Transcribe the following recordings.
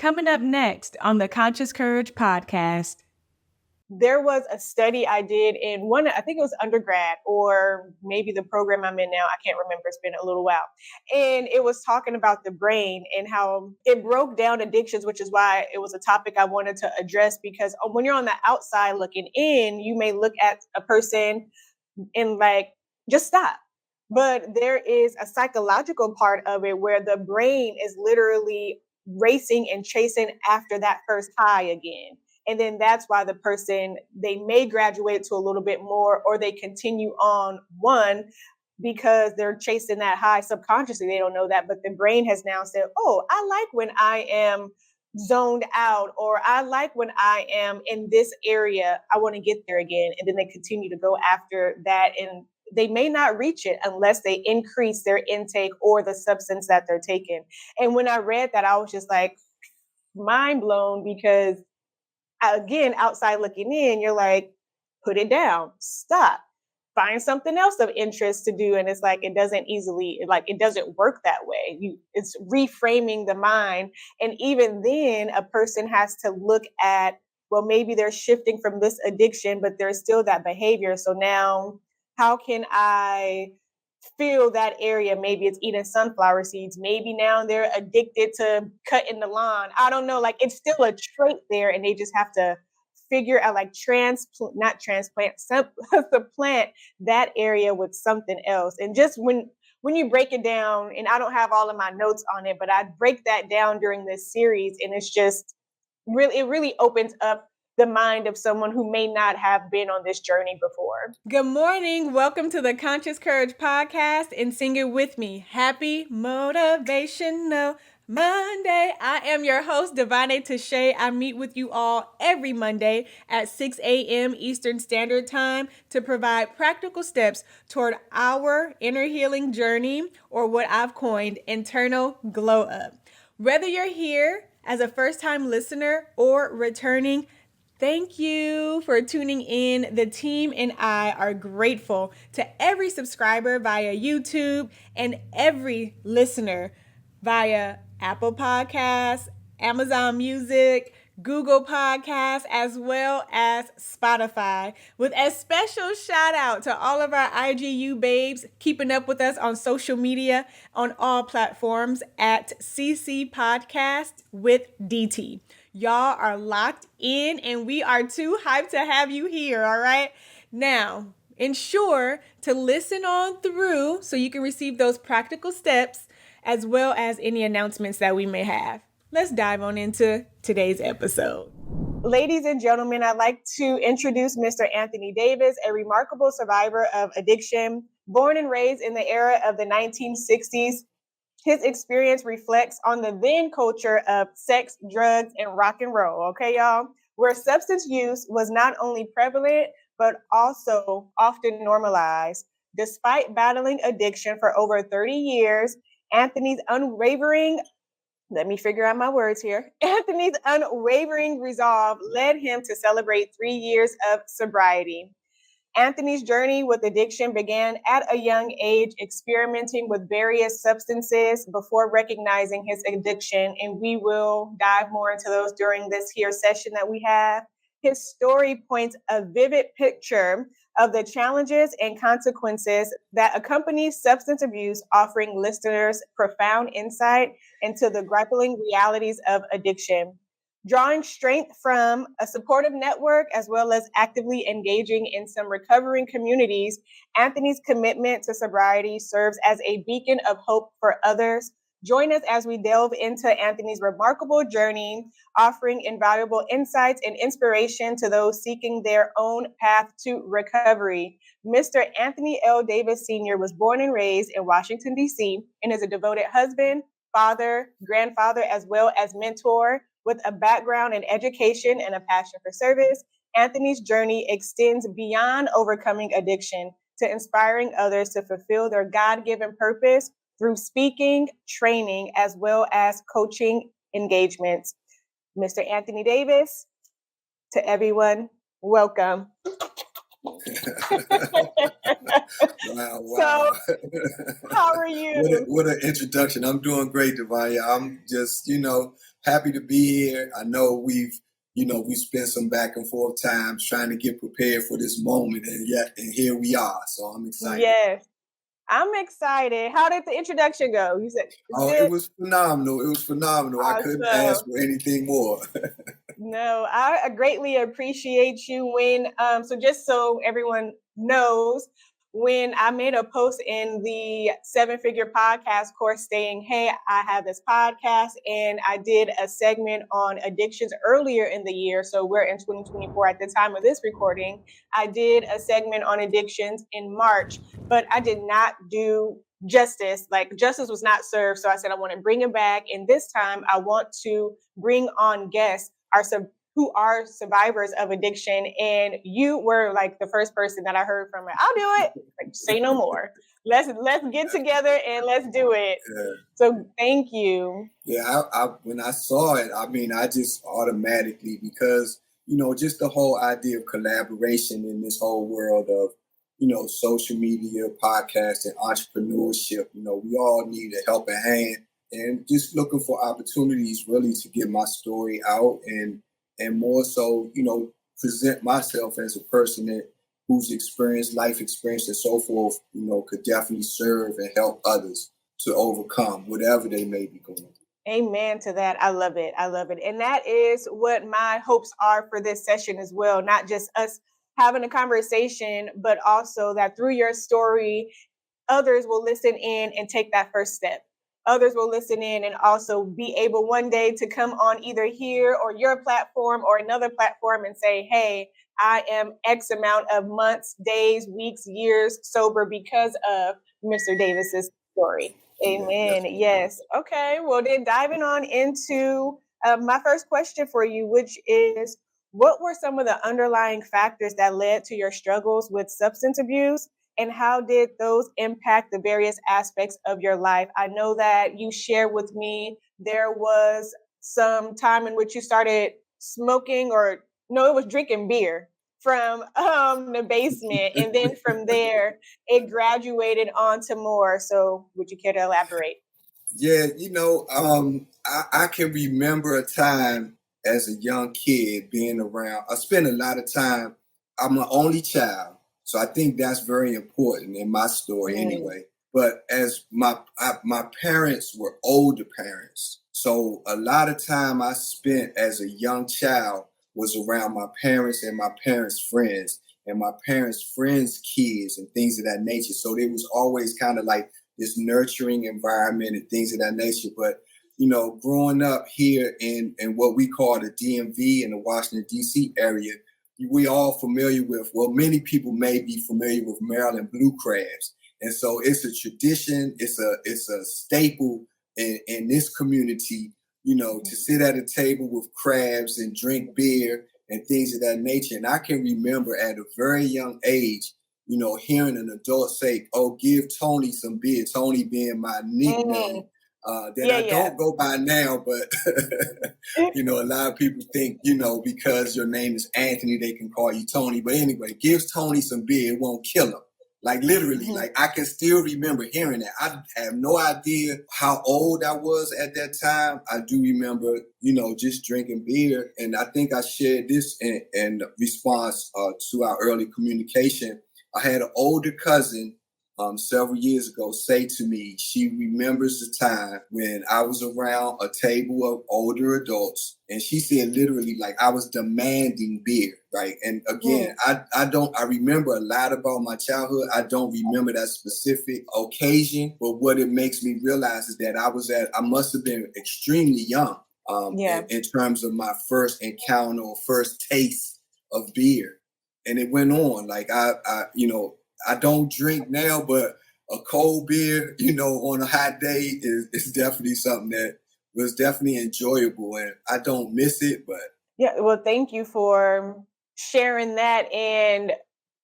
Coming up next on the Conscious Courage podcast. There was a study I did in I think it was undergrad or maybe the program I'm in now. I can't remember. It's been a little while. And it was talking about the brain and how it broke down addictions, which is why it was a topic I wanted to address, because when you're on the outside looking in, you may look at a person and like, just stop. But there is a psychological part of it where the brain is literally racing and chasing after that first high again. And then that's why the person, they may graduate to a little bit more, or they continue on one because they're chasing that high subconsciously. They don't know that, but the brain has now said, oh, I like when I am zoned out, or I like when I am in this area, I want to get there again. And then they continue to go after that. And they may not reach it unless they increase their intake or the substance that they're taking. And when I read that, I was just like mind blown, because again, outside looking in, you're like, put it down, stop, find something else of interest to do. And it's like, it doesn't work that way. It's reframing the mind. And even then a person has to look at, well, maybe they're shifting from this addiction, but there's still that behavior. So now how can I feel that area? Maybe it's eating sunflower seeds. Maybe now they're addicted to cutting the lawn. I don't know. Like, it's still a trait there, and they just have to figure out, like, supplant that area with something else. And just when you break it down, and I don't have all of my notes on it, but I break that down during this series, and it's just really, it really opens up the mind of someone who may not have been on this journey before. Good morning. Welcome to the Conscious Courage podcast, and sing it with me. Happy Motivational Monday. I am your host, Davone'a. I meet with you all every Monday at 6 a.m. Eastern Standard Time to provide practical steps toward our inner healing journey, or what I've coined internal glow up. Whether you're here as a first-time listener or returning, thank you for tuning in. The team and I are grateful to every subscriber via YouTube and every listener via Apple Podcasts, Amazon Music, Google Podcasts, as well as Spotify, with a special shout out to all of our IGU babes keeping up with us on social media on all platforms at CC Podcast with DT. Y'all are locked in, and we are too hyped to have you here, all right? Now, ensure to listen on through so you can receive those practical steps as well as any announcements that we may have. Let's dive on into today's episode. Ladies and gentlemen, I'd like to introduce Mr. Anthony Davis, a remarkable survivor of addiction. Born and raised in the era of the 1960s, his experience reflects on the then culture of sex, drugs, and rock and roll, okay, y'all? Where substance use was not only prevalent, but also often normalized. Despite battling addiction for over 30 years, Anthony's unwavering resolve led him to celebrate 3 years of sobriety. Anthony's journey with addiction began at a young age, experimenting with various substances before recognizing his addiction, and we will dive more into those during this here session that we have. His story paints a vivid picture of the challenges and consequences that accompany substance abuse, offering listeners profound insight into the grappling realities of addiction. Drawing strength from a supportive network as well as actively engaging in some recovering communities, Anthony's commitment to sobriety serves as a beacon of hope for others. Join us as we delve into Anthony's remarkable journey, offering invaluable insights and inspiration to those seeking their own path to recovery. Mr. Anthony L. Davis Sr. was born and raised in Washington, D.C., and is a devoted husband, father, grandfather, as well as mentor. With a background in education and a passion for service, Anthony's journey extends beyond overcoming addiction to inspiring others to fulfill their God-given purpose through speaking, training, as well as coaching engagements. Mr. Anthony Davis, to everyone, welcome. Wow. So, how are you? What an introduction. I'm doing great, Davone'a. I'm just, happy to be here. I know we spent some back and forth times trying to get prepared for this moment, and here we are. So I'm excited. Yes, I'm excited. How did the introduction go? You said it's Oh, it good. was phenomenal. It was phenomenal. I couldn't ask Awesome. for anything more. No, I greatly appreciate you when so just so everyone knows, when I made a post in the seven figure podcast course saying, hey, I have this podcast, and I did a segment on addictions earlier in the year. So we're in 2024 at the time of this recording. I did a segment on addictions in March, but I did not do justice. Like justice was not served. So I said, I want to bring it back. And this time I want to bring on guests who are survivors of addiction. And you were like the first person that I heard from. I'll do it. Like, say no more. Let's get together and let's do it. Yeah. So thank you. Yeah, when I saw it, I mean, I just automatically, because just the whole idea of collaboration in this whole world of social media, podcast, and entrepreneurship. We all need a helping hand, and just looking for opportunities really to get my story out, and more so, present myself as a person whose life experience, and so forth, could definitely serve and help others to overcome whatever they may be going through. Amen to that. I love it. I love it. And that is what my hopes are for this session as well. Not just us having a conversation, but also that through your story, others will listen in and take that first step. Others will listen in and also be able one day to come on either here or your platform or another platform and say, hey, I am X amount of months, days, weeks, years sober because of Mr. Davis's story. Yeah, Amen. definitely. Yes. Okay. Well, then diving on into my first question for you, which is, what were some of the underlying factors that led to your struggles with substance abuse? And how did those impact the various aspects of your life? I know that you shared with me there was some time in which you started smoking, or no, it was drinking beer from the basement. And then from there, it graduated on to more. So would you care to elaborate? Yeah, I can remember a time as a young kid being around. I spent a lot of time. I'm an only child, so I think that's very important in my story Mm. anyway. But as my parents were older parents, so a lot of time I spent as a young child was around my parents and my parents' friends and my parents' friends' kids and things of that nature. So there was always kind of like this nurturing environment and things of that nature. But growing up here in what we call the DMV in the Washington D.C. area, we all familiar with. Well, many people may be familiar with Maryland blue crabs, and so it's a tradition. It's a staple in this community. To sit at a table with crabs and drink beer and things of that nature. And I can remember at a very young age, hearing an adult say, "Oh, give Tony some beer." Tony being my nickname Mm. that Yeah, I yeah. don't go by now, but a lot of people think, because your name is Anthony, they can call you Tony. But anyway, gives Tony some beer, it won't kill him. Like literally, Mhm. like I can still remember hearing that. I have no idea how old I was at that time. I do remember, just drinking beer. And I think I shared this in response to our early communication. I had an older cousin several years ago say to me she remembers the time when I was around a table of older adults, and she said literally like I was demanding beer, right? And again, Mm. I remember a lot about my childhood. I don't remember that specific occasion, but what it makes me realize is that I must have been extremely young Yeah. in terms of my first encounter or first taste of beer. And it went on like I don't drink now, but a cold beer, on a hot day is definitely something that was definitely enjoyable, and I don't miss it. But Yeah, well, thank you for sharing that. And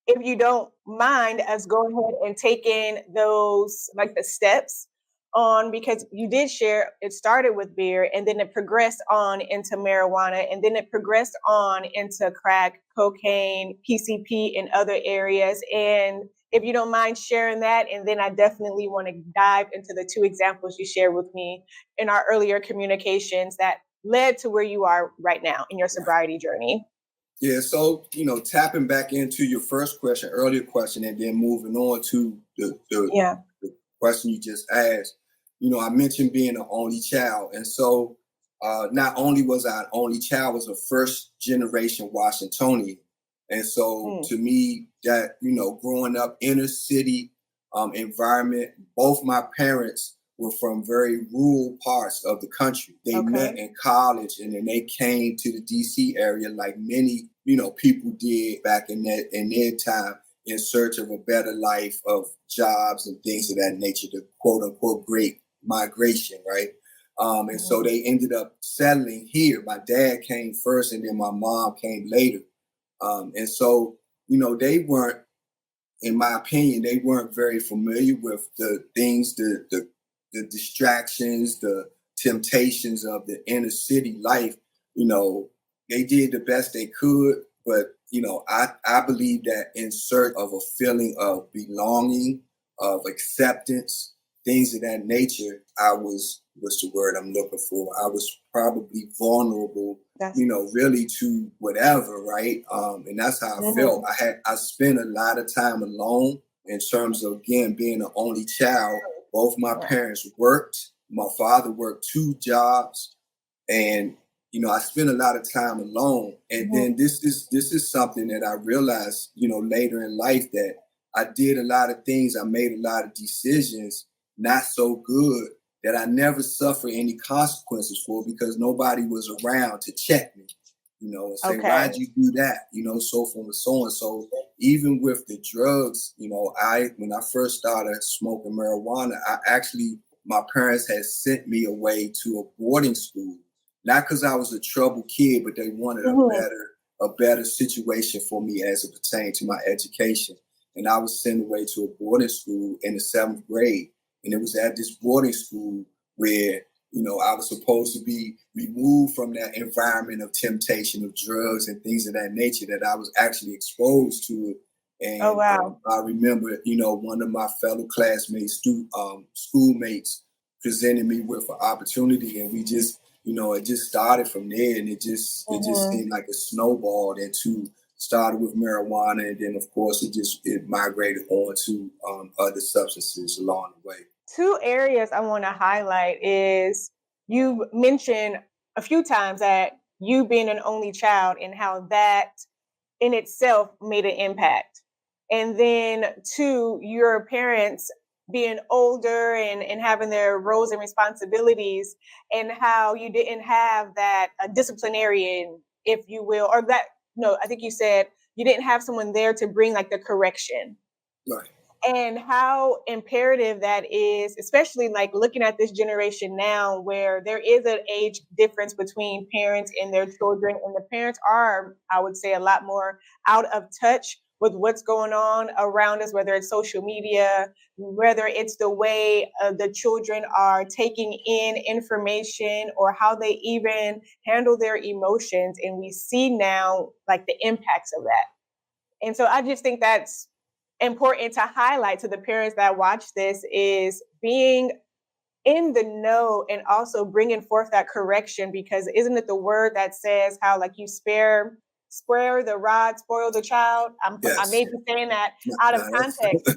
if you don't mind us going ahead and taking those, like the steps on, because you did share, it started with beer and then it progressed on into marijuana and then it progressed on into crack, cocaine, PCP, and other areas. And if you don't mind sharing that, and then I definitely want to dive into the two examples you shared with me in our earlier communications that led to where you are right now in your sobriety journey? Yeah, so tapping back into your first question, earlier question, and then moving on to Yeah. the question you just asked. I mentioned being an only child, and so not only was I an only child, I was a first generation Washingtonian, and so Mm. to me, that growing up inner city environment, both my parents were from very rural parts of the country. They met Okay. in college and then they came to the DC area like many, people did back in their time in search of a better life, of jobs and things of that nature, the quote unquote great migration, right? And so they ended up settling here. My dad came first and then my mom came later. And so, they weren't, in my opinion, they weren't very familiar with the things, the distractions, the temptations of the inner city life. They did the best they could, but I believe that in search of a feeling of belonging, of acceptance, things of that nature, I was, what's the word I'm looking for? I was probably vulnerable, That's really to whatever, right? And that's how I felt. I spent a lot of time alone in terms of, again, being an only child. Both my right. parents worked. My father worked 2 jobs, and I spent a lot of time alone. And then this is something that I realized, later in life, that I did a lot of things. I made a lot of decisions not so good that I never suffered any consequences for, because nobody was around to check me, and say, Okay. why'd you do that? So forth and so on. So even with the drugs, when I first started smoking marijuana, my parents had sent me away to a boarding school, not because I was a troubled kid, but they wanted a better situation for me as it pertained to my education. And I was sent away to a boarding school in the 7th grade. And it was at this boarding school where, I was supposed to be removed from that environment of temptation of drugs and things of that nature, that I was actually exposed to it. Oh, And wow. I remember, one of my fellow classmates, schoolmates, presented me with an opportunity, and we just, it just started from there, and it just seemed like it snowballed into, started with marijuana, and then of course it migrated on to other substances along the way. 2 areas I want to highlight is you mentioned a few times that you being an only child and how that in itself made an impact. And then 2, your parents being older and having their roles and responsibilities, and how you didn't have that disciplinarian, if you will, or that, no, I think you said you didn't have someone there to bring like the correction, Right. and how imperative that is, especially like looking at this generation now where there is an age difference between parents and their children. And the parents are, I would say, a lot more out of touch with what's going on around us, whether it's social media, whether it's the way the children are taking in information, or how they even handle their emotions. And we see now like the impacts of that. And so I just think that's important to highlight to the parents that watch this, is being in the know and also bringing forth that correction, because isn't it the word that says how like you spare the rod, spoil the child? I Yes. may be saying that No, out of no, context.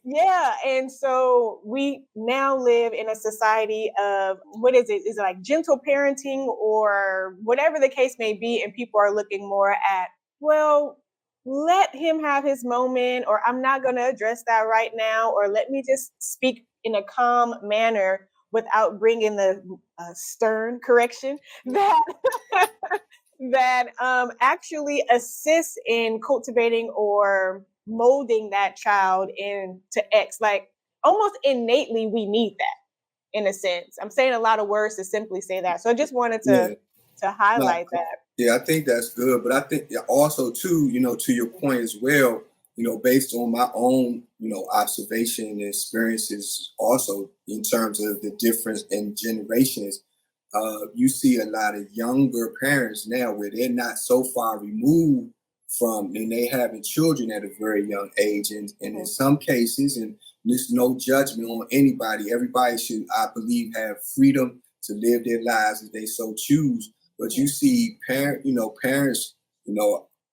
Yeah. And so we now live in a society of, what is it? Is it like gentle parenting or whatever the case may be? And people are looking more at, well, let him have his moment, or I'm not going to address that right now, or let me just speak in a calm manner without bringing the stern correction that that actually assists in cultivating or molding that child into X. Like almost innately, we need that in a sense. I'm saying a lot of words to simply say that. So I just wanted yeah. to No, highlight that. yeah, I think that's good. But I think, yeah, also too, to your point as well, based on my own, observation and experiences also in terms of the difference in generations, you see a lot of younger parents now where they're not so far removed from, and they having children at a very young age. And in some cases, and there's no judgment on anybody, everybody should, I believe, have freedom to live their lives as they so choose. But you see parents,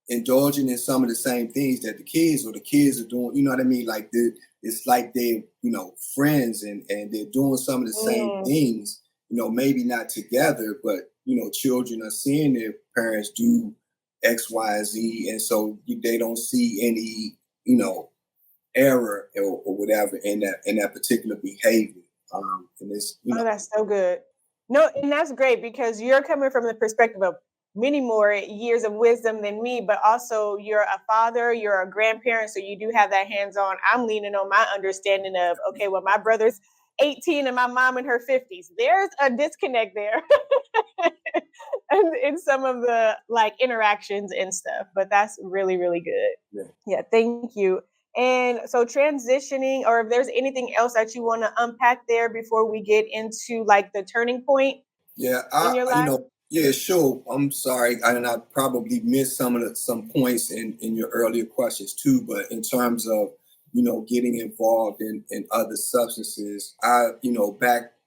indulging in some of the same things that the kids are doing. You know what I mean? Like it's like they're, friends, and they're doing some of the same things, maybe not together, but, children are seeing their parents do X, Y, and Z. And so they don't see any, error or whatever in that particular behavior. And it's, Oh, that's so good. No, and that's great because you're coming from the perspective of many more years of wisdom than me, but also you're a father, you're a grandparent, so you do have that hands-on. I'm leaning on my understanding of, okay, well, my brother's 18 and my mom in her 50s. There's a disconnect there. And in some of the like interactions and stuff, but that's really, really good. Yeah, thank you. And so transitioning, or if there's anything else that you want to unpack there before we get into like the turning point Yeah, in your life? yeah, sure. I'm sorry, and I probably missed some points in your earlier questions too. But in terms of getting involved in other substances,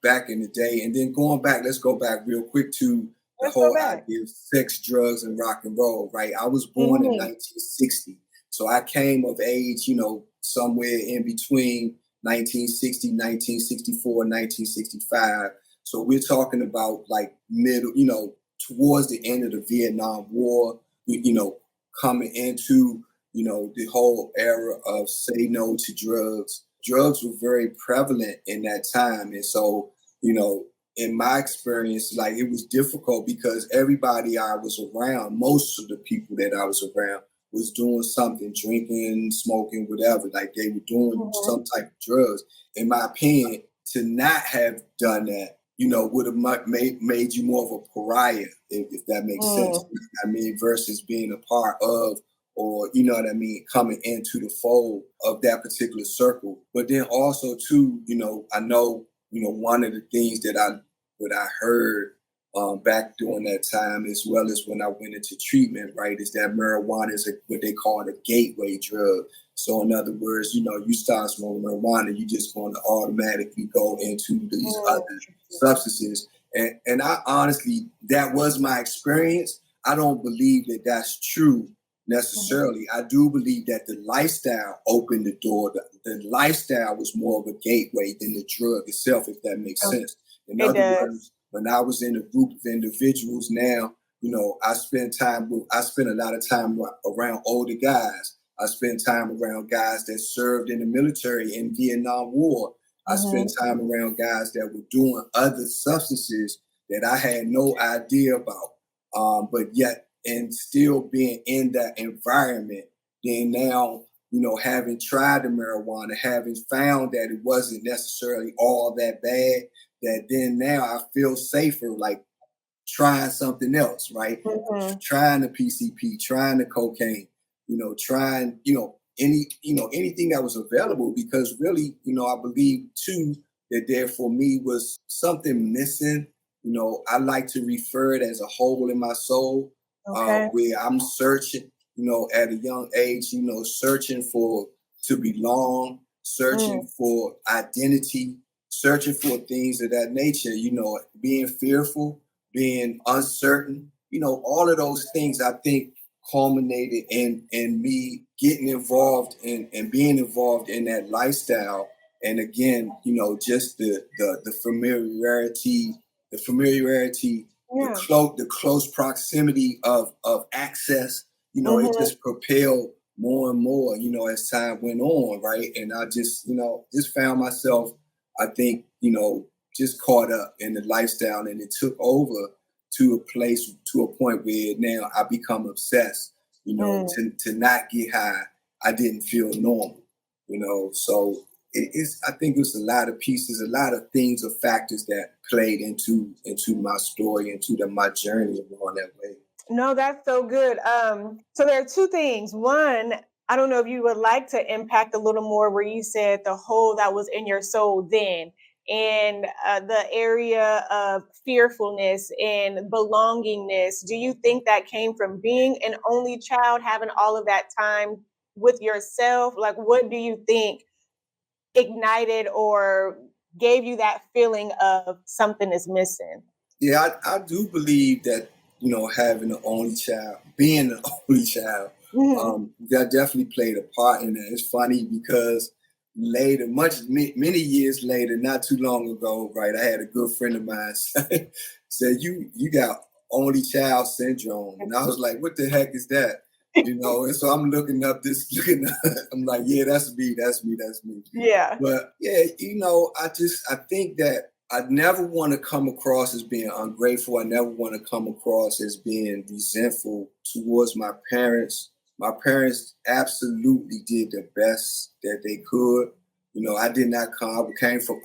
back in the day, and then going back, let's go back real quick to the Let's go whole back. idea of sex, drugs, and rock and roll. Right, I was born in Mhm. 1960, so I came of age, somewhere in between 1960, 1964, 1965. So we're talking about like middle, towards the end of the Vietnam War, coming into, the whole era of say no to drugs. Drugs were very prevalent in that time. And so, in my experience, like it was difficult because everybody I was around, most of the people that I was around, was doing something, drinking, smoking, whatever. Like they were doing some type of drugs. In my opinion, to not have done that, would have made you more of a pariah, if that makes sense. I mean, versus being a part of, or, coming into the fold of that particular circle. But then also too, I know, one of the things that I heard back during that time, as well as when I went into treatment, right, is that marijuana is what they call a gateway drug. So in other words, you start smoking marijuana, you just going to automatically go into these other substances. And I honestly, that was my experience. I don't believe that that's true necessarily. I do believe that the lifestyle opened the door. The lifestyle was more of a gateway than the drug itself, if that makes sense. In It other does. words, when I was in a group of individuals now, I spend a lot of time around older guys. I spend time around guys that served in the military in Vietnam War. I spent time around guys that were doing other substances that I had no idea about. But yet, and still being in that environment, then now, having tried the marijuana, having found that it wasn't necessarily all that bad, that then now I feel safer, like trying something else, right? Trying the PCP, trying the cocaine, trying, anything that was available, because really, I believe too that there for me was something missing. I like to refer it as a hole in my soul, where I'm searching, at a young age, searching to belong, searching for identity, searching for things of that nature, being fearful, being uncertain, all of those things I think culminated in me getting involved and being involved in that lifestyle. And again, just the familiarity, the close proximity of access, it just propelled more and more, as time went on, right? And I just found myself, I think, just caught up in the lifestyle, and it took over to a point where now I become obsessed, to not get high, I didn't feel normal, so I think it was a lot of pieces, a lot of things or factors that played into my story, into my journey along that way. No, that's so good. So there are two things. One, I don't know if you would like to impact a little more where you said the hole that was in your soul then, and the area of fearfulness and belongingness. Do you think that came from being an only child, having all of that time with yourself? Like, what do you think ignited or gave you that feeling of something is missing. Yeah, I do believe that, having an only child, being an only child, Mm-hmm. that definitely played a part in that. It's funny because later, many years later, not too long ago, right, I had a good friend of mine said, you got only child syndrome. And I was like, what the heck is that? And so I'm looking up, I'm like, yeah, that's me, that's me, that's me. Yeah. But yeah, I think that I never want to come across as being ungrateful. I never want to come across as being resentful towards my parents. My parents absolutely did the best that they could. I did not come. Came from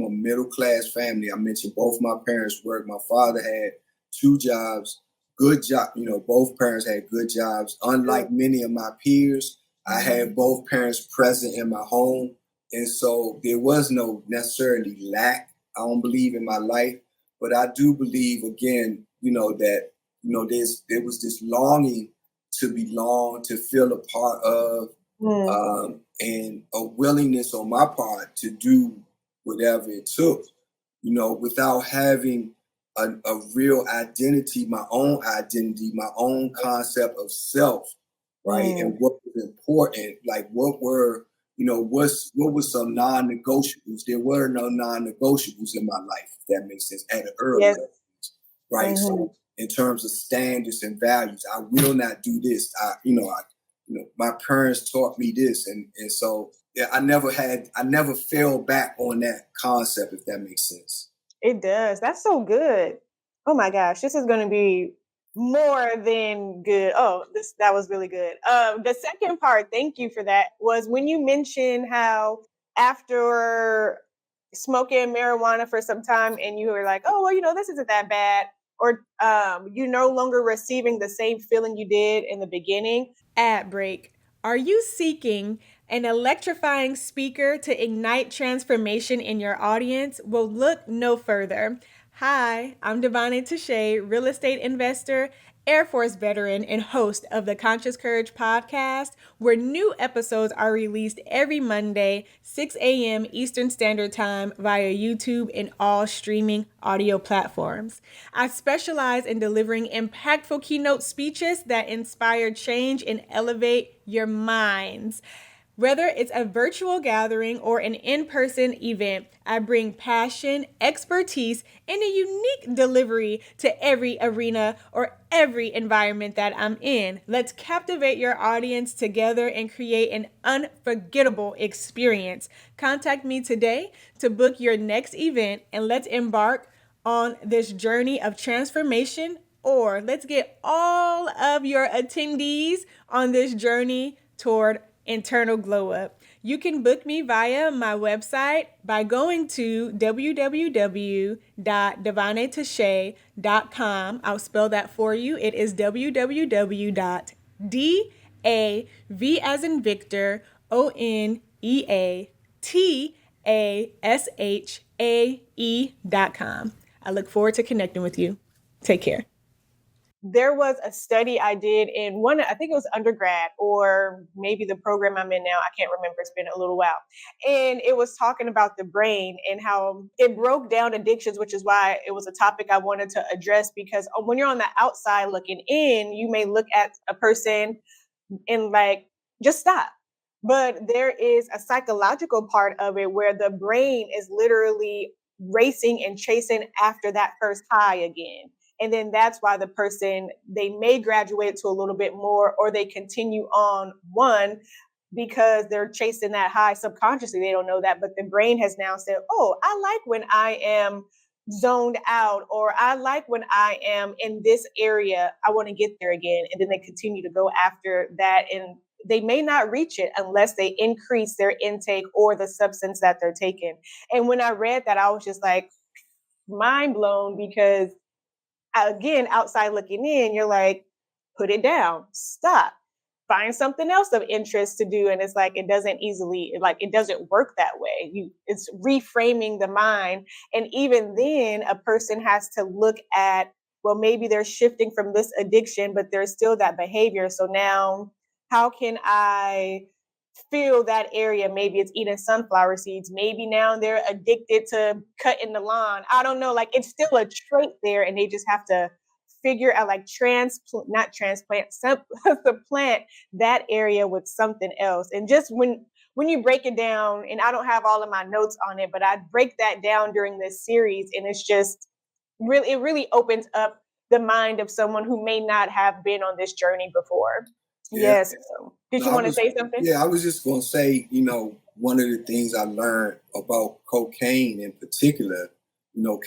a middle class family. I mentioned both my parents worked. My father had two jobs, good job. Both parents had good jobs. Unlike many of my peers, I had both parents present in my home. And so there was no necessarily lack, I don't believe, in my life. But I do believe, again, that, there was this longing to belong, to feel a part of, Mm. and a willingness on my part to do whatever it took, without having a real identity, my own concept of self, right? Mm. And what was important, like what was some non-negotiables? There were no non-negotiables in my life, if that makes sense, at an early Yes. age, right? Mm-hmm. So in terms of standards and values, I will not do this. My parents taught me this, and so yeah, I never fell back on that concept, if that makes sense. It does. That's so good. Oh my gosh, this is going to be more than good. Oh, that was really good. The second part, thank you for that, was when you mentioned how after smoking marijuana for some time and you were like, oh well, this isn't that bad, or you no longer receiving the same feeling you did in the beginning. Ad break. Are you seeking an electrifying speaker to ignite transformation in your audience? Well, look no further. Hi, I'm Davone'a Touche, real estate investor, Air Force veteran, and host of the Conscious Courage podcast, where new episodes are released every Monday, 6 a.m. Eastern Standard Time via YouTube and all streaming audio platforms. I specialize in delivering impactful keynote speeches that inspire change and elevate your minds. Whether it's a virtual gathering or an in-person event, I bring passion, expertise, and a unique delivery to every arena or every environment that I'm in. Let's captivate your audience together and create an unforgettable experience. Contact me today to book your next event, and let's embark on this journey of transformation, or let's get all of your attendees on this journey toward internal glow up. You can book me via my website by going to www.davoneatouche.com. I'll spell that for you. It is www.DAV as in Victor, ONEATASHAE.com. I look forward to connecting with you. Take care. There was a study I did in I think it was undergrad or maybe the program I'm in now. I can't remember. It's been a little while. And it was talking about the brain and how it broke down addictions, which is why it was a topic I wanted to address, because when you're on the outside looking in, you may look at a person and like, just stop. But there is a psychological part of it where the brain is literally racing and chasing after that first high again. And then that's why the person, they may graduate to a little bit more, or they continue on one because they're chasing that high subconsciously. They don't know that, but the brain has now said, oh, I like when I am zoned out, or I like when I am in this area. I want to get there again. And then they continue to go after that. And they may not reach it unless they increase their intake or the substance that they're taking. And when I read that, I was just like mind blown, because again, outside looking in, you're like, put it down, stop, find something else of interest to do. And it's like, it doesn't work that way. It's reframing the mind. And even then, a person has to look at, well, maybe they're shifting from this addiction, but there's still that behavior. So now how can I feel that area. Maybe it's eating sunflower seeds. Maybe now they're addicted to cutting the lawn. I don't know. Like it's still a trait there, and they just have to figure out like not transplant, supplant that area with something else. And just when you break it down, and I don't have all of my notes on it, but I break that down during this series, and it's just it really opens up the mind of someone who may not have been on this journey before. Yeah. Yes. So, did No, you want to say something? Yeah, I was just going to say, one of the things I learned about cocaine in particular,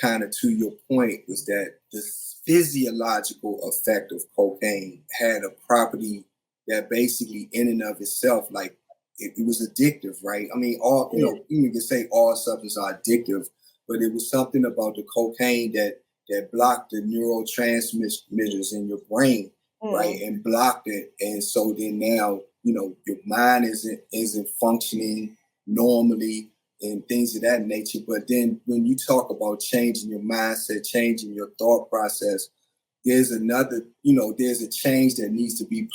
kind of to your point, was that the physiological effect of cocaine had a property that basically in and of itself, like it was addictive, right? I mean, you can say all substances are addictive, but it was something about the cocaine that blocked the neurotransmitters in your brain, right, and blocked it. And so then now, your mind isn't functioning normally and things of that nature. But then when you talk about changing your mindset, changing your thought process, there's there's a change that needs to be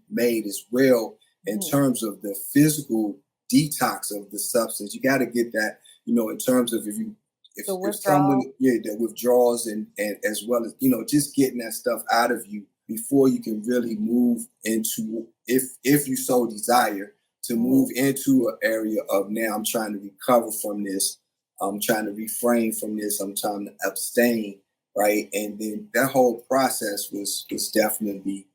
made as well in terms of the physical detox of the substance. You got to get that, in terms of if someone that withdrawals and as well as just getting that stuff out of you before you can really move into, if you so desire, to move into an area of, now I'm trying to recover from this, I'm trying to refrain from this, I'm trying to abstain, right? And then that whole process was definitely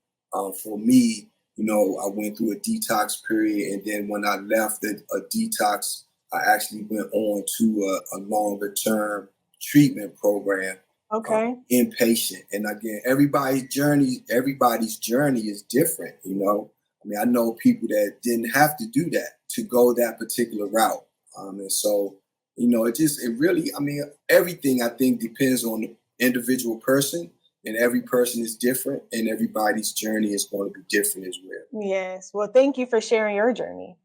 for me. I went through a detox period, and then when I left a detox, I actually went on to a longer term treatment program. Okay. Inpatient. And again, everybody's journey is different. I mean, I know people that didn't have to do that, to go that particular route. And so, everything I think depends on the individual person, and every person is different, and everybody's journey is going to be different as well. Yes. Well, thank you for sharing your journey.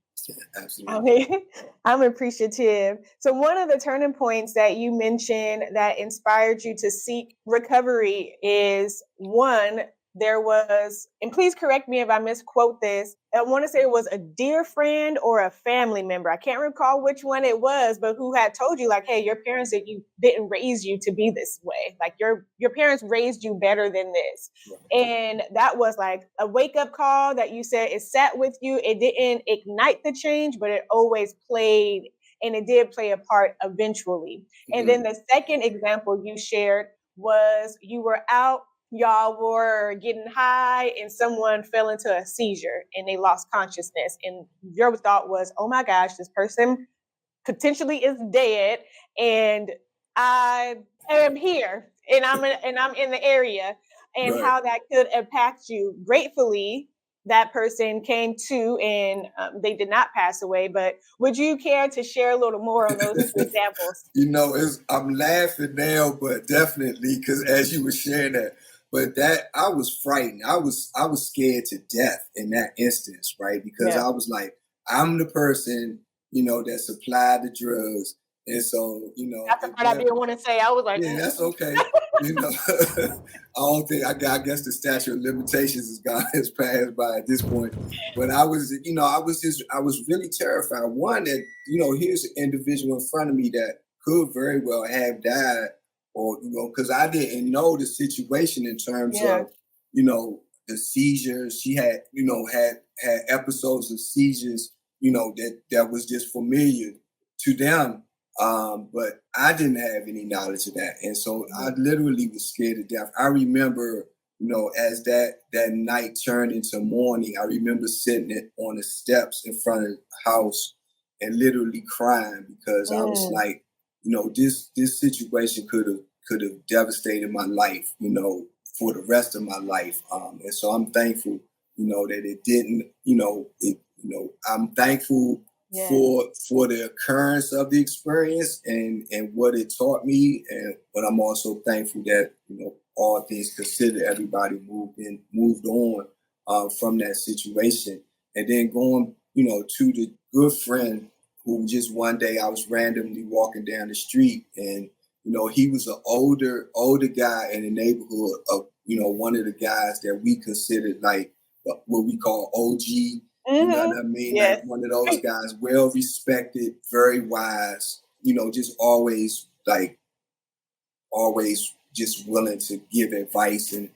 Absolutely. I'm appreciative. So one of the turning points that you mentioned that inspired you to seek recovery is one, there was, and please correct me if I misquote this, I want to say it was a dear friend or a family member. I can't recall which one it was, but who had told you like, hey, your parents didn't raise you to be this way. Like your parents raised you better than this. Right. And that was like a wake up call that you said it sat with you. It didn't ignite the change, but it always played, and it did play a part eventually. Mm-hmm. And then the second example you shared was you were out, y'all were getting high, and someone fell into a seizure and they lost consciousness. And your thought was, oh my gosh, this person potentially is dead, and I am here, and I'm in the area, and right. How that could impact you. Gratefully, that person came to, and they did not pass away. But would you care to share a little more on those two examples? I'm laughing now, but definitely, because as you were sharing that, but that I was frightened. I was scared to death in that instance, right? Because I was like, I'm the person, that supplied the drugs. And so, that's the part I didn't want to say. I was like, yeah, that's okay. I don't think, I guess the statute of limitations has passed by at this point. But I was really terrified. One, that, here's an individual in front of me that could very well have died, or, because I didn't know the situation in terms of, the seizures. She had, had episodes of seizures, that was just familiar to them. But I didn't have any knowledge of that. And so I literally was scared to death. I remember, as that night turned into morning, I remember sitting on the steps in front of the house and literally crying, because I was like, this situation could have devastated my life, for the rest of my life. And so I'm thankful, that it didn't, I'm thankful for the occurrence of the experience and what it taught me. But I'm also thankful that, all things considered, everybody moved on from that situation. And then going, to the good friend who just one day I was randomly walking down the street, and, he was an older guy in the neighborhood of, one of the guys that we considered like what we call OG. You know Mm-hmm. what I mean? Like Yes. one of those guys, well respected, very wise, just always just willing to give advice and,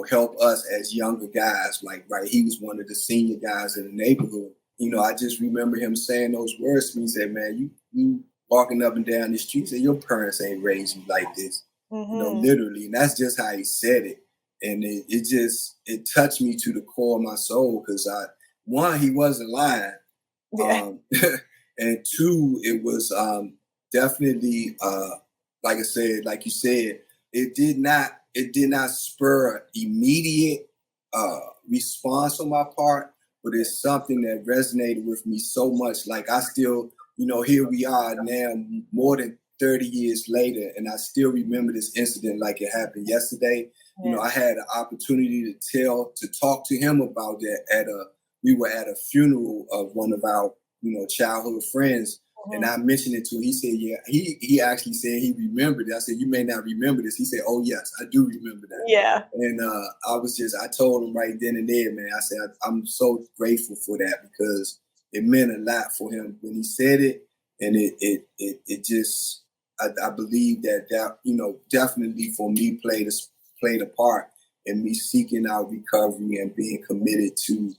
help us as younger guys. Like, right, he was one of the senior guys in the neighborhood. I just remember him saying those words to me. He said, man, you walking up and down the street, and your parents ain't raised you like this, Mm-hmm. literally. And that's just how he said it. And it touched me to the core of my soul because one, he wasn't lying. Yeah. And two, it was definitely like I said, like you said, it did not spur immediate response on my part, but it's something that resonated with me so much. Like I still, here we are now, more than 30 years later, and I still remember this incident like it happened yesterday. Yeah. I had an opportunity to talk to him about that we were at a funeral of one of our, childhood friends. And I mentioned it to him. He said, yeah, he actually said he remembered it. I said, you may not remember this. He said, oh, yes, I do remember that. Yeah. And I told him right then and there, man, I said, I'm so grateful for that because it meant a lot for him when he said it. And it just, I believe that, definitely for me played a part in me seeking out recovery and being committed to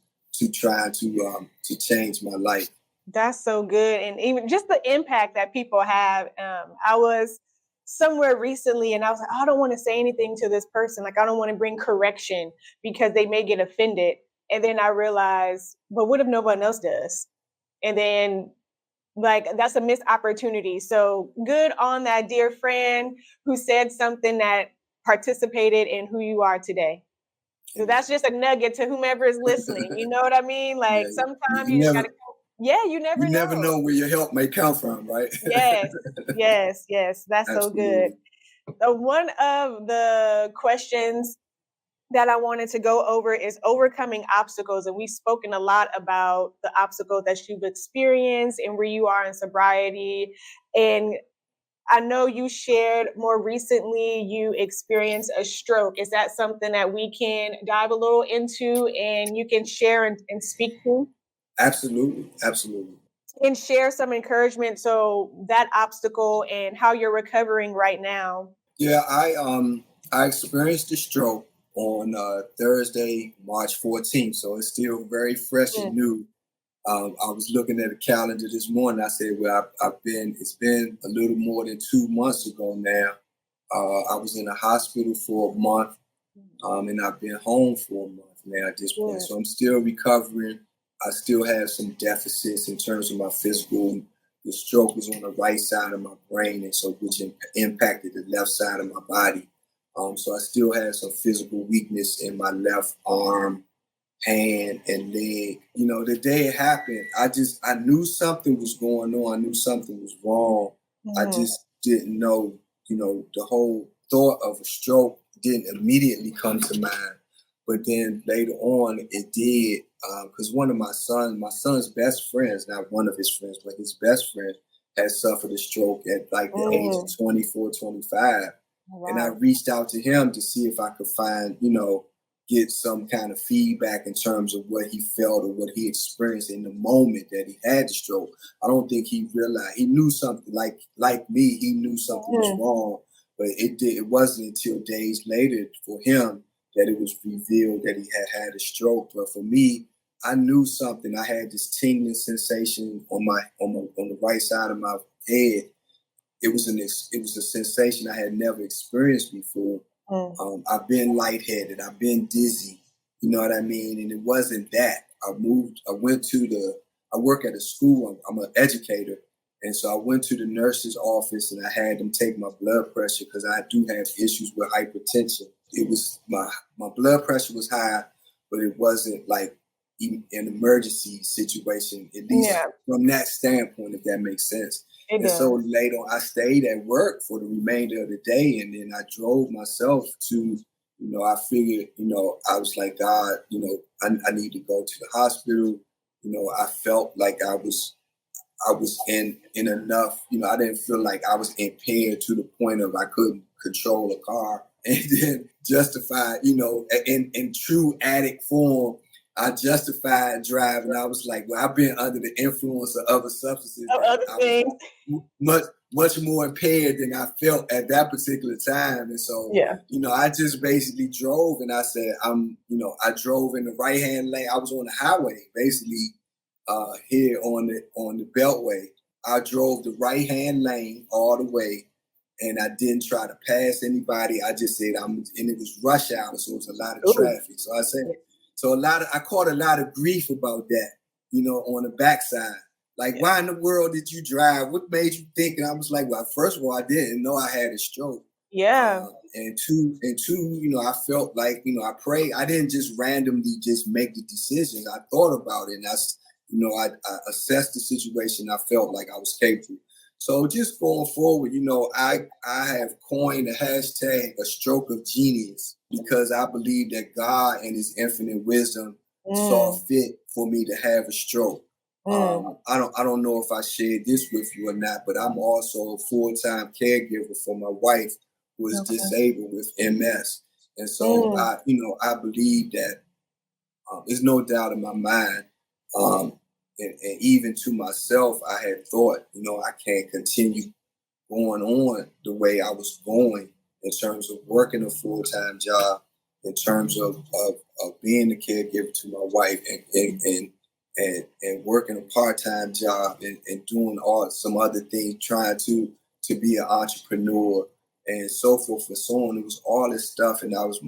trying to change my life. That's so good. And even just the impact that people have. I was somewhere recently and I was like, I don't want to say anything to this person. Like, I don't want to bring correction because they may get offended. And then I realized, but what if no one else does? And then, like, that's a missed opportunity. So good on that dear friend who said something that participated in who you are today. So that's just a nugget to whomever is listening. You know what I mean? Like Yeah, sometimes you you just never gotta, yeah, you never you never know. know where your help may come from, right? Yes, yes. That's so good. Absolutely. One of the questions that I wanted to go over is overcoming obstacles. And we've spoken a lot about the obstacles that you've experienced and where you are in sobriety. And I know you shared more recently you experienced a stroke. Is that something that we can dive a little into and you can share and speak to? Absolutely. And share some encouragement. So that obstacle and how you're recovering right now. Yeah, I experienced a stroke on Thursday, March 14th, so it's still very fresh and Mm, new. I was looking at the calendar this morning. I said, well, it's been a little more than 2 months ago now. I was in the hospital for a month, and I've been home for a month now at this point. mm, So I'm still recovering. I still have some deficits in terms of my physical. The stroke was on the right side of my brain, and so which impacted the left side of my body. So I still have some physical weakness in my left arm, hand, and leg. The day it happened, I knew something was going on. I knew something was wrong. I mhm, just didn't know. The whole thought of a stroke didn't immediately come to mind, but then later on it did. Because one of my son's best friends, not one of his friends, but his best friend, had suffered a stroke at like the age of mm. 24, 25. And I Wow. reached out to him to see if I could find, get some kind of feedback in terms of what he felt or what he experienced in the moment that he had the stroke. I don't think he realized. He knew something, like me, he knew something was Mhm. wrong, but it wasn't until days later for him that it was revealed that he had a stroke. But for me, I knew something. I had this tingling sensation on the right side of my head. It was a sensation I had never experienced before. Mm. I've been lightheaded. I've been dizzy. You know what I mean? And it wasn't that. I work at a school. I'm an educator. And so I went to the nurse's office and I had them take my blood pressure because I do have issues with hypertension. It was my blood pressure was high, but it wasn't like even an emergency situation, at least Yeah, from that standpoint, if that makes sense. it And so does. later on, I stayed at work for the remainder of the day, and then I drove myself to, I figured, I was like, God, I need to go to the hospital. I felt like I was in enough, I didn't feel like I was impaired to the point of I couldn't control a car. And then justify, in true addict form, I justified driving. I was like, well, I've been under the influence of other substances Of that other I was things. much more impaired than I felt at that particular time. And so, Yeah. I just basically drove, and I said, I drove in the right hand lane. I was on the highway, basically, here on the Beltway. I drove the right hand lane all the way, and I didn't try to pass anybody. I just said and it was rush hour, so it was a lot of Ooh. traffic. So I said, I caught a lot of grief about that, on the backside. Like, why in the world did you drive? What made you think? And I was like, well, first of all, I didn't know I had a stroke. Yeah. And two, I felt like, I prayed. I didn't just randomly just make the decisions. I thought about it, and I assessed the situation. I felt like I was capable. So just going forward, I have coined the hashtag a stroke of genius, because I believe that God and his infinite wisdom saw fit for me to have a stroke. I don't know if I shared this with you or not, but I'm also a full-time caregiver for my wife, who is disabled with MS. And so I believe that there's no doubt in my mind. And even to myself, I had thought, I can't continue going on the way I was going in terms of working a full-time job, in terms of being a caregiver to my wife, and working a part-time job, and doing some other things, trying to be an entrepreneur and so forth and so on. It was all this stuff, and I was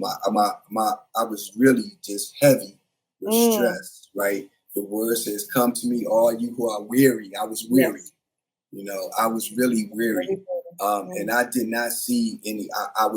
I was really just heavy with stress, right? The word says, "Come to me, all you who are weary." I was weary. Yes. I was really weary. And I did not see any, I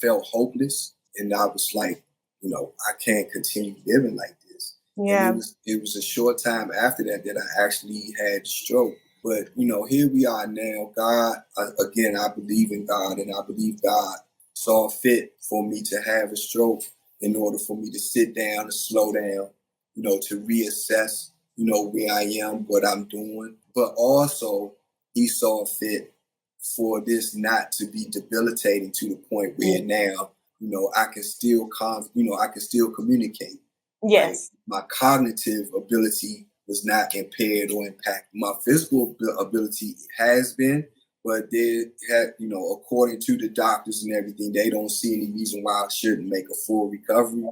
felt hopeless, and I was like, I can't continue living like this. Yeah. And it was a short time after that I actually had the stroke. But, here we are now. God, again, I believe in God, and I believe God saw fit for me to have a stroke in order for me to sit down and slow down, to reassess, where I am, what I'm doing. But also, he saw fit for this not to be debilitating to the point where now, I can still I can still communicate. Right? Yes. My cognitive ability was not impaired or impacted. My physical ability has been, but they had, according to the doctors and everything, they don't see any reason why I shouldn't make a full recovery.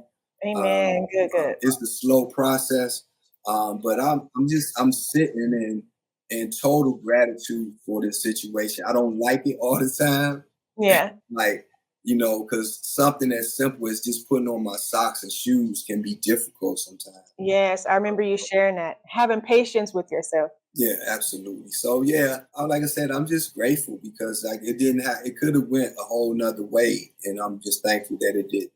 Amen. Good. It's a slow process, but I'm sitting in total gratitude for this situation. I don't like it all the time, Yeah. like, because something as simple as just putting on my socks and shoes can be difficult sometimes. Yes, I remember you sharing that. Having patience with yourself. Yeah, absolutely. So yeah, like I said, I'm just grateful, because like it could have went a whole nother way, and I'm just thankful that it did.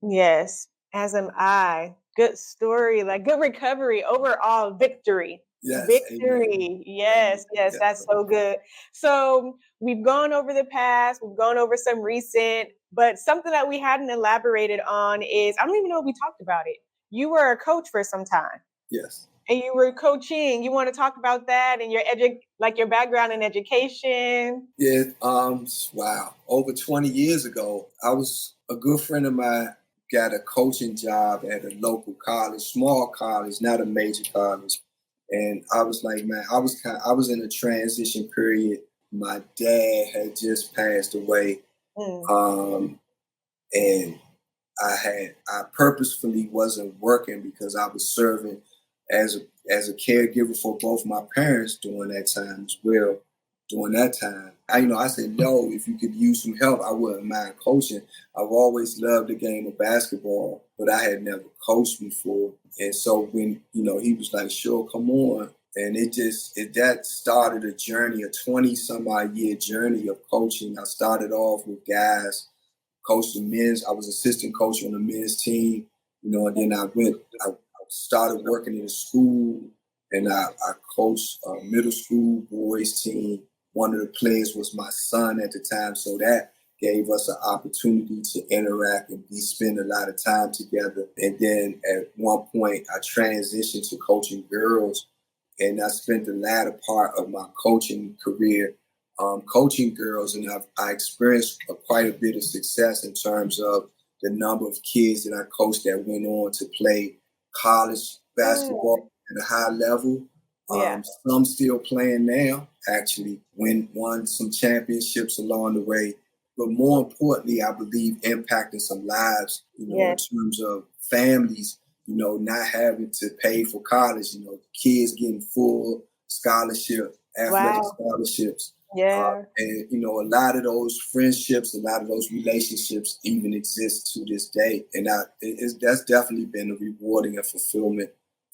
Yes, as am I. Good story, like good recovery, overall victory. Yes, amen. Victory. Yes, Amen. yes, Yes. that's so good. So we've gone over the past, we've gone over some recent, but something that we hadn't elaborated on is, I don't even know if we talked about it. You were a coach for some time, Yes. and you were coaching. You want to talk about that and your background in education? Yeah. Wow. Over 20 years ago, a good friend of mine got a coaching job at a local college, small college, not a major college. And I was like, man, I was in a transition period. My dad had just passed away. Um, and I purposefully wasn't working, because I was serving as a caregiver for both my parents during that time as well. During that time, I said, no, if you could use some help, I wouldn't mind coaching. I've always loved the game of basketball, but I had never coached before. And so when, he was like, sure, come on. And that started a journey, a 20 some odd year journey of coaching. I started off with guys, coached the men's. I was assistant coach on the men's team, and then I started working in a school, and I coached a middle school boys team. One of the players was my son at the time, so that gave us an opportunity to interact and spend a lot of time together. And then at one point, I transitioned to coaching girls, and I spent the latter part of my coaching career coaching girls, and I experienced quite a bit of success in terms of the number of kids that I coached that went on to play college Mm. basketball at a high level. Yeah. Some still playing now, actually, won some championships along the way. But more importantly, I believe impacting some lives, in Yes. terms of families, not having to pay for college, kids getting full scholarship, athletic Wow. scholarships. Yeah. And a lot of those friendships, a lot of those relationships even exist to this day. And that's definitely been a rewarding and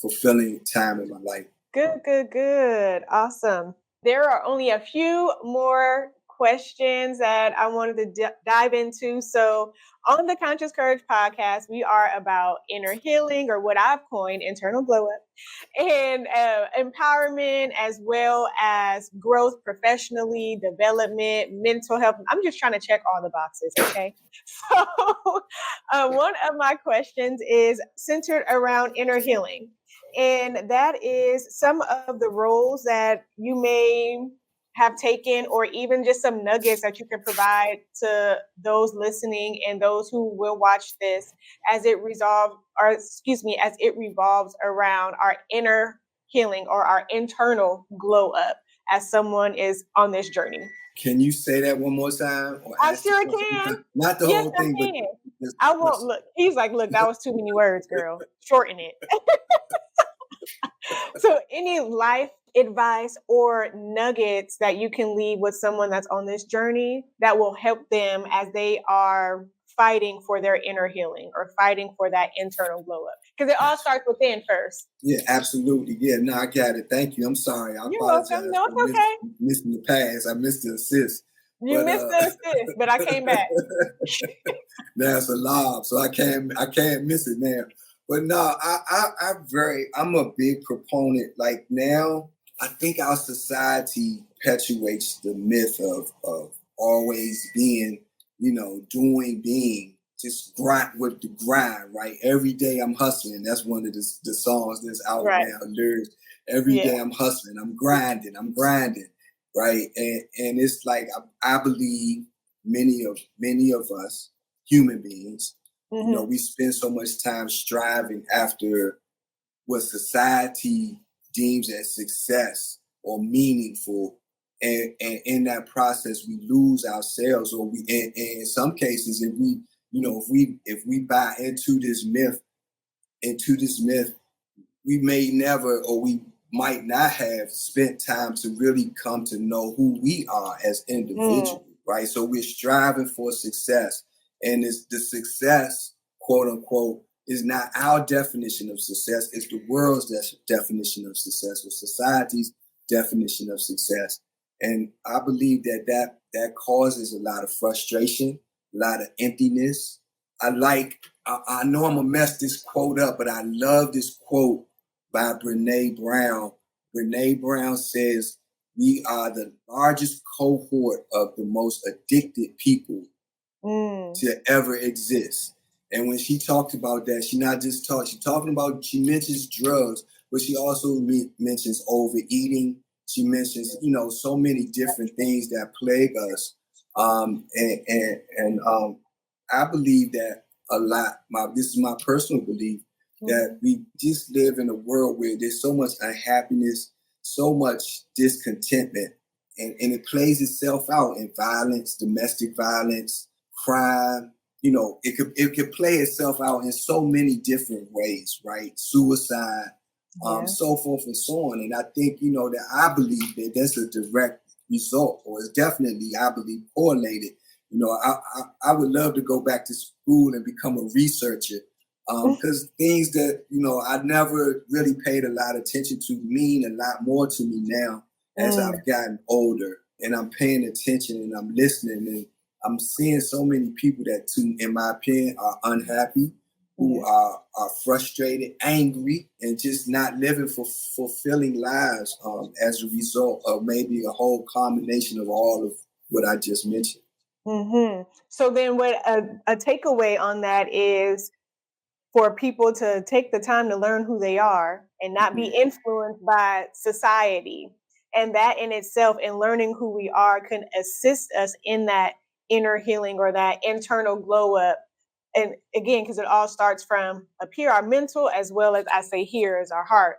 fulfilling time in my life. Good, good, good. Awesome. There are only a few more questions that I wanted to dive into. So, on the Conscious Courage podcast, we are about inner healing, or what I've coined internal glow up, and empowerment, as well as growth professionally, development, mental health. I'm just trying to check all the boxes, okay? So, one of my questions is centered around inner healing. And that is some of the roles that you may have taken, or even just some nuggets that you can provide to those listening and those who will watch this, as it revolves around our inner healing or our internal glow up as someone is on this journey. Can you say that one more time or I ask the sure question? can. Not the Yes, whole I thing, but can. just the I won't question. look. He's like, look, that was too many words, girl. Shorten it. So, any life advice or nuggets that you can leave with someone that's on this journey that will help them as they are fighting for their inner healing or fighting for that internal glow up? Because it all starts within first. Yeah, absolutely. Yeah, no, I got it. Thank you. I'm sorry. I You're welcome. apologize No, for it's okay. missing the pass. I missed the assist. You But missed the assist, but I came back. now it's a lob, so I can't miss it now. But no, I'm a big proponent. Like now, I think our society perpetuates the myth of always being, being just grind with the grind, right? Every day I'm hustling. That's one of the songs that's out Right. now. Lyrics. Every Yeah. day I'm hustling. I'm grinding, right? And it's like I believe many of us human beings, Mm-hmm. we spend so much time striving after what society deems as success or meaningful. And in that process, we lose ourselves, or and in some cases, if we buy into this myth, we may never, or we might not have spent time to really come to know who we are as individuals, right? So we're striving for success, and it's the success, quote unquote, is not our definition of success. It's the world's definition of success, or society's definition of success. And I believe that causes a lot of frustration, a lot of emptiness. I know I'm gonna mess this quote up, but I love this quote by Brene Brown. Brene Brown says, "We are the largest cohort of the most addicted people to ever exist." And when she talked about that, she mentions drugs, but she also mentions overeating. She mentions, so many different things that plague us. And I believe that a lot. This is my personal belief that we just live in a world where there's so much unhappiness, so much discontentment, and it plays itself out in violence, domestic violence, crime. It could play itself out in so many different ways, right? Suicide, so forth and so on. And I think, that I believe that that's a direct result, or it's definitely, I believe, correlated. I would love to go back to school and become a researcher, because things that, I never really paid a lot of attention to mean a lot more to me now as I've gotten older, and I'm paying attention and I'm listening, and I'm seeing so many people that, in my opinion, are unhappy, who are frustrated, angry, and just not living for fulfilling lives, as a result of maybe a whole combination of all of what I just mentioned. So then what a takeaway on that is for people to take the time to learn who they are and not be influenced by society. And that in itself, and learning who we are, can assist us in that inner healing or that internal glow up And again, because it all starts from up here, our mental, as well as I say here is our heart.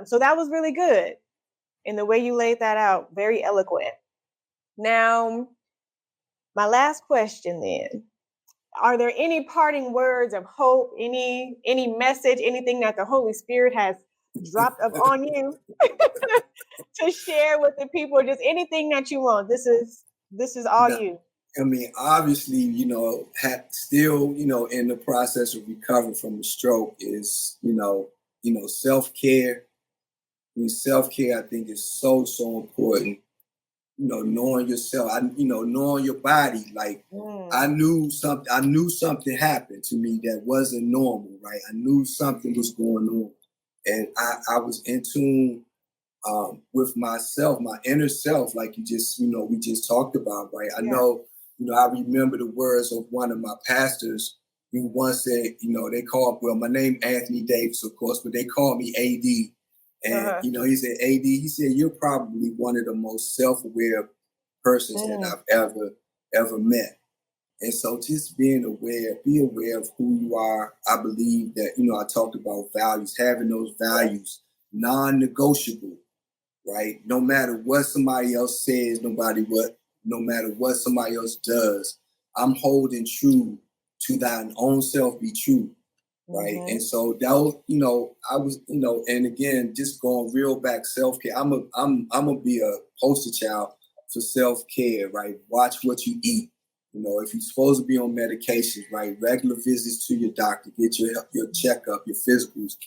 So that was really good. And the way you laid that out, very eloquent. Now, my last question then. Are there any parting words of hope, any message, anything that the Holy Spirit has dropped up on you to share with the people? Just anything that you want. This is all No, you. I mean, obviously, still, in the process of recovering from the stroke is, self-care. I mean, self-care, I think, is so, so important. Knowing yourself, knowing your body. Like, I knew something happened to me that wasn't normal, right? I knew something was going on. And I was in tune with myself, my inner self, like we just talked about, right? I know, I remember the words of one of my pastors who once said, my name Anthony Davis, of course, but they call me AD. And, he said, AD, he said, you're probably one of the most self-aware persons that I've ever met. And so just be aware of who you are. I believe that, I talked about values, having those values, non-negotiable, right? No matter what somebody else says, no matter what somebody else does, I'm holding true to thine own self be true. Right. And so that was, I was, and again, just going real back self-care. I'm gonna be a poster child for self-care, right? Watch what you eat. If you're supposed to be on medications, right? Regular visits to your doctor, get your checkup, your physicals,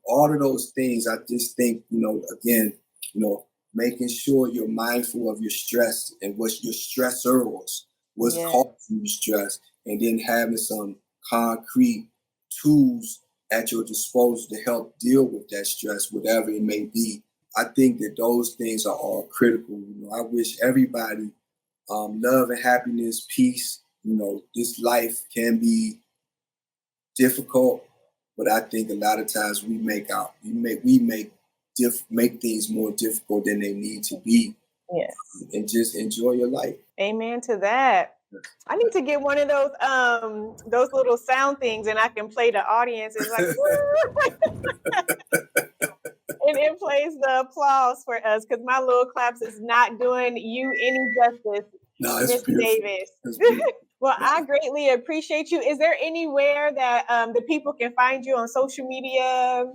all of those things. I just think, again, making sure you're mindful of your stress and what's your stressors, what's causing you stress, and then having some concrete tools at your disposal to help deal with that stress, whatever it may be. I think that those things are all critical. I wish everybody love and happiness, peace. This life can be difficult, but I think a lot of times we make things more difficult than they need to be. Yes. And just enjoy your life. Amen to that. I need to get one of those little sound things, and I can play the audience. It's like, and it plays the applause for us because my little claps is not doing you any justice, Miss Davis. Well, I greatly appreciate you. Is there anywhere that the people can find you on social media?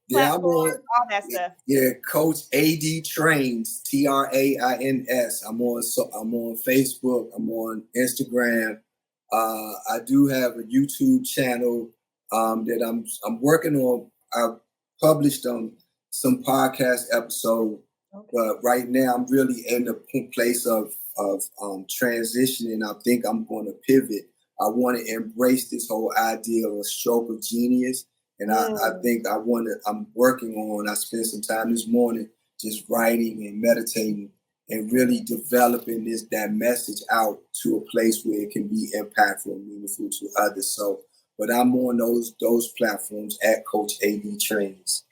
Yeah, I'm on all that stuff. Yeah, Coach AD Trains, TRAINS. I'm on Facebook. I'm on Instagram. I do have a YouTube channel that I'm working on. I've published some podcast episodes, but right now I'm really in the place of transitioning. I think I'm going to pivot. I want to embrace this whole idea of a stroke of genius. And I think I'm working on, I spent some time this morning just writing and meditating and really developing that message out to a place where it can be impactful and meaningful to others. So, but I'm on those platforms at Coach AD Trains.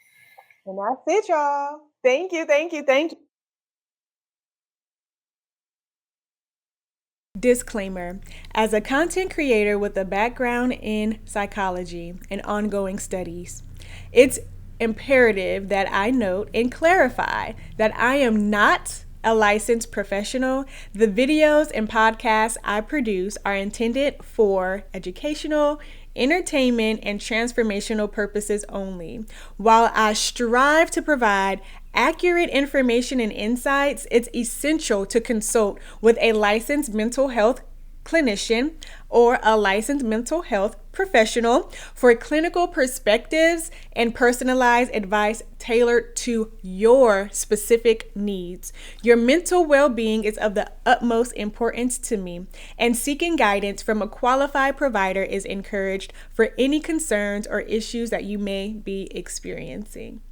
And that's it, y'all. Thank you. Disclaimer: as a content creator with a background in psychology and ongoing studies, it's imperative that I note and clarify that I am not a licensed professional. The videos and podcasts I produce are intended for educational, entertainment, and transformational purposes only. While I strive to provide accurate information and insights, it's essential to consult with a licensed mental health clinician or a licensed mental health professional for clinical perspectives and personalized advice tailored to your specific needs. Your mental well-being is of the utmost importance to me, and seeking guidance from a qualified provider is encouraged for any concerns or issues that you may be experiencing.